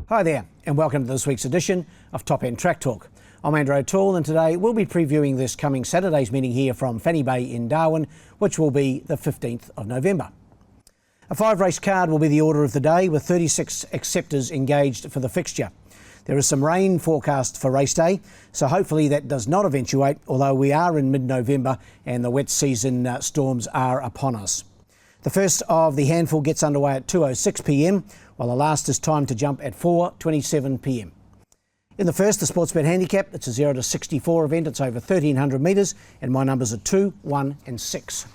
Hi there, and welcome to this week's edition of Top End Track Talk. I'm Andrew O'Toole, and today we'll be previewing this coming Saturday's meeting here from Fanny Bay in Darwin, which will be the 15th of November. A 5-race card will be the order of the day, with 36 acceptors engaged for the fixture. There is some rain forecast for race day, so hopefully that does not eventuate, although we are in mid-November and the wet season storms are upon us. The first of the handful gets underway at 2:06 p.m, while the last is timed to jump at 4:27 p.m. In the first, the Sportsbet Handicap, it's a 0 to 64 event. It's over 1,300 metres, and my numbers are 2, 1 and 6.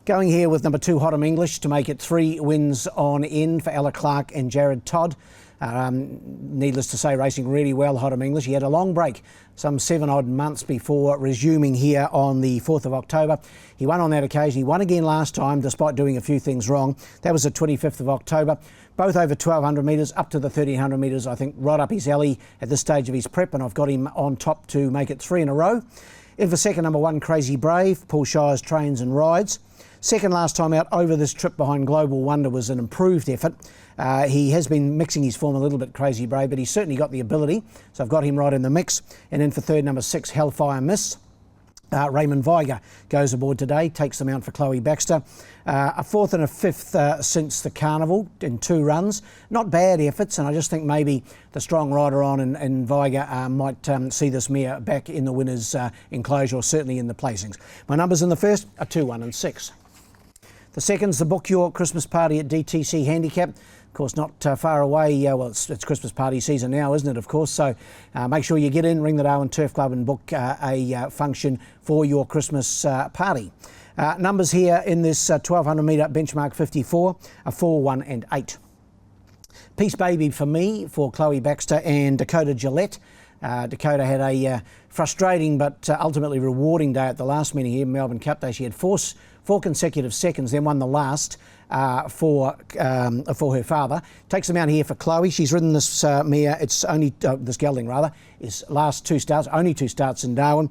Going here with number 2, Hotham English, to make it 3 wins on end for Ella Clark and Jared Todd. Needless to say, racing really well, Hotham English. He had a long break, some 7 odd months before resuming here on the 4th of October. He won on that occasion. He won again last time, despite doing a few things wrong. That was the 25th of October. Both over 1,200 metres, up to the 1,300 metres, I think right up his alley at this stage of his prep, and I've got him on top to make it 3 in a row. In for second, number 1, Crazy Brave. Paul Shires trains and rides. Second last time out over this trip behind Global Wonder was an improved effort. He has been mixing his form a little bit, Crazy Brave, but he's certainly got the ability, so I've got him right in the mix. And then for third, number 6, Hellfire Miss. Raymond Viger goes aboard today, takes them out for Chloe Baxter. A 4th and a 5th since the carnival in 2 runs. Not bad efforts, and I just think maybe the strong rider on and Viger might see this mare back in the winner's enclosure, or certainly in the placings. My numbers in the first are 2, 1 and 6. The second's the Book Your Christmas Party at DTC Handicap. Of course, not far away. Well, it's Christmas party season now, isn't it, of course? So make sure you get in, ring the Darwin Turf Club and book a function for your Christmas party. Numbers here in this 1,200 metre benchmark 54 are 4, 1 and 8. Peace Baby for me, for Chloe Baxter and Dakota Gillette. Dakota had a frustrating but ultimately rewarding day at the last meeting here in Melbourne Cup Day. She had four consecutive seconds, then won the last for her father. Takes them out here for Chloe. She's ridden this mare. It's only this gelding rather. Is last 2 starts, only 2 starts in Darwin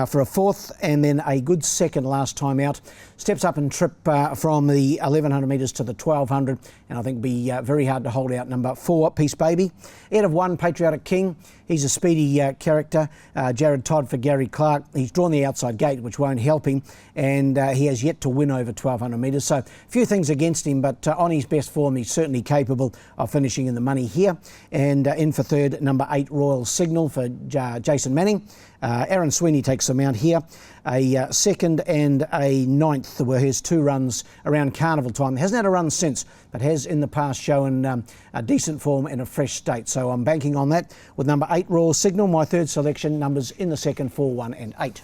for a 4th and then a good second last time out. Steps up and trip from the 1,100 metres to the 1,200, and I think be very hard to hold out. Number 4, Peace Baby. Out of 1, Patriotic King. He's a speedy character. Jared Todd for Gary Clark. He's drawn the outside gate, which won't help him, and he has yet to win over 1,200 metres. So a few things against him, but on his best form, he's certainly capable of finishing in the money here. And in for third, number 8, Royal Signal for Jason Manning. Aaron Sweeney takes them out here. A 2nd and a 9th were his 2 runs around carnival time. Hasn't had a run since, but has in the past shown a decent form in a fresh state. So I'm banking on that with number 8, Royal Signal, my third selection. Numbers in the second, 4, 1 and 8.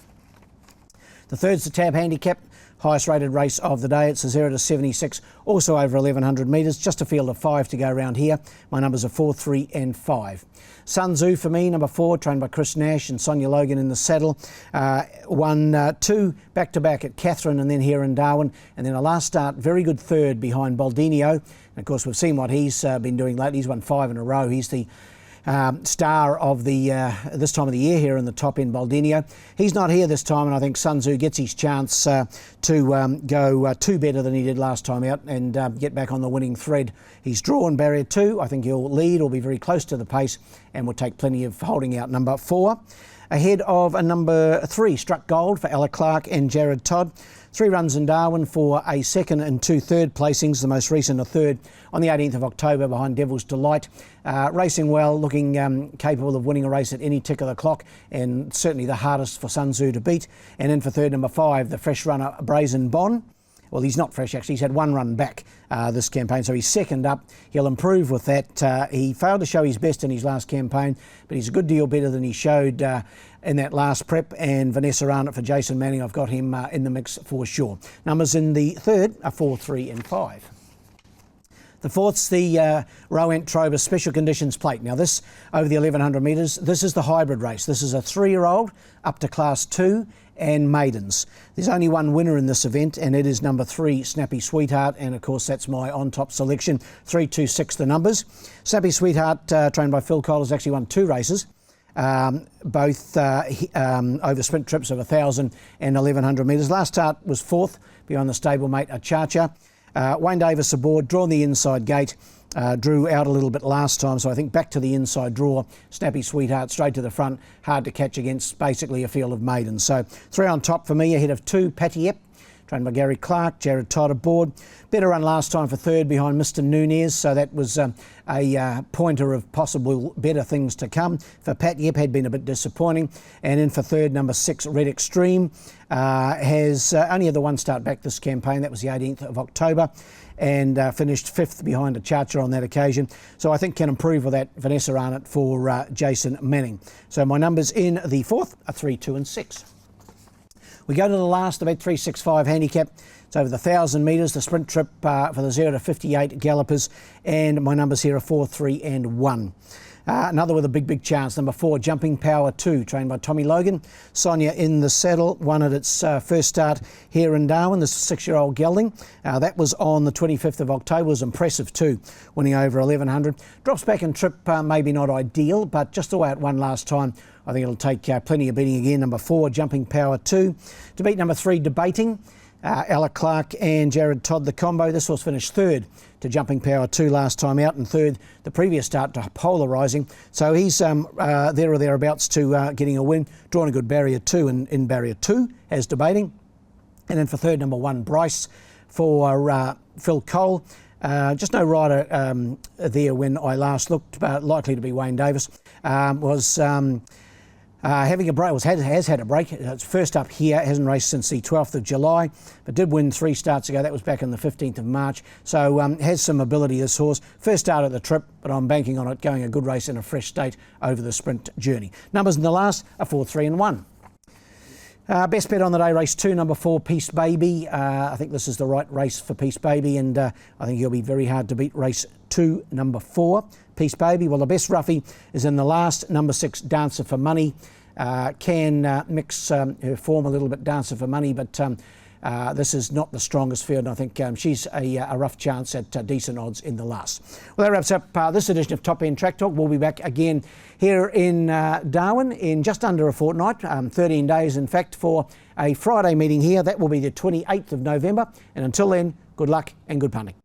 The third's the Tab Handicap. Highest rated race of the day. It's a 0 to 76, also over 1,100 metres. Just a field of 5 to go around here. My numbers are 4, 3 and 5. Sun Tzu for me, number 4, trained by Chris Nash and Sonia Logan in the saddle. Won 2 back-to-back at Catherine and then here in Darwin. And then a last start, very good third behind Baldinio. And of course, we've seen what he's been doing lately. He's won 5 in a row. He's the star of the this time of the year here in the top end, Baldinio. He's not here this time, and I think Sun Tzu gets his chance to go 2 better than he did last time out and get back on the winning thread. He's drawn barrier 2. I think he'll lead or be very close to the pace and will take plenty of holding out. Number 4. Ahead of a number 3, Struck Gold for Ella Clark and Jared Todd. 3 runs in Darwin for a 2nd and 2 third placings, the most recent a 3rd on the 18th of October behind Devil's Delight. Racing well, looking capable of winning a race at any tick of the clock, and certainly the hardest for Sun Tzu to beat. And in for third, number 5, the fresh runner Brazen Bon. Well, he's not fresh actually, he's had 1 run back this campaign, so he's 2nd up. He'll improve with that. He failed to show his best in his last campaign, but he's a good deal better than he showed in that last prep. And Vanessa Arnott for Jason Manning, I've got him in the mix for sure. Numbers in the third are 4, 3 and 5. The 4th's the Rowent Trober Special Conditions Plate. Now this, over the 1,100 metres, this is the hybrid race. This is a 3-year-old up to Class 2 and maidens. There's only 1 winner in this event, and it is number 3, Snappy Sweetheart, and of course that's my on-top selection. 3, 2, 6 the numbers. Snappy Sweetheart, trained by Phil Cole, has actually won 2 races. Both over sprint trips of 1,000 and 1,100 metres. Last start was 4th behind the stablemate Achacha. Wayne Davis aboard, drawn the inside gate, drew out a little bit last time, so I think back to the inside draw. Snappy Sweetheart straight to the front, hard to catch against basically a field of maidens. So 3 on top for me, ahead of 2, Patty Yep, trained by Gary Clark. Jared Todd aboard. Better run last time for third behind Mr. Nunez, so that was a pointer of possible better things to come. For Pat Yep, had been a bit disappointing. And in for third, number 6, Red Extreme, has only had the one start back this campaign. That was the 18th of October. And finished 5th behind a Charger on that occasion. So I think can improve with that Vanessa Arnott for Jason Manning. So my numbers in the 4th are 3, 2 and 6. We go to the last, the EP255 handicap. It's over the 1,000 metres, the sprint trip for the 0 to 58 gallopers. And my numbers here are 4, 3 and 1. Another with a big chance, number 4, Jumping Power 2, trained by Tommy Logan. Sonia in the saddle, won at its first start here in Darwin, this 6-year-old gelding. That was on the 25th of October, was impressive too, winning over 1,100. Drops back in trip, maybe not ideal, but just the way it won last time, I think it'll take plenty of beating again. Number 4, Jumping Power 2. To beat number 3, Debating. Ella Clark and Jared Todd, the combo. This was finished third to Jumping Power 2 last time out, and third the previous start to Polarising. So he's there or thereabouts to getting a win. Drawn a good barrier 2 in barrier 2 as Debating. And then for third, number 1, Bryce for Phil Cole. Just no rider there when I last looked, but likely to be Wayne Davis. Having a break, has had a break. It's first up here, hasn't raced since the 12th of July, but did win 3 starts ago. That was back on the 15th of March. So has some ability, this horse. First start of the trip, but I'm banking on it going a good race in a fresh state over the sprint journey. Numbers in the last are 4, 3 and 1. Best bet on the day, race 2, number 4, Peace Baby. I think this is the right race for Peace Baby, and I think he'll be very hard to beat. Race 2, number 4, Peace Baby. Well, the best roughie is in the last, number 6, Dancer for Money. Can mix her form a little bit, Dancer for Money, but this is not the strongest field, and I think she's a rough chance at decent odds in the last. Well, that wraps up this edition of Top End Track Talk. We'll be back again here in Darwin in just under a fortnight, 13 days in fact, for a Friday meeting here. That will be the 28th of November, and until then, good luck and good punting.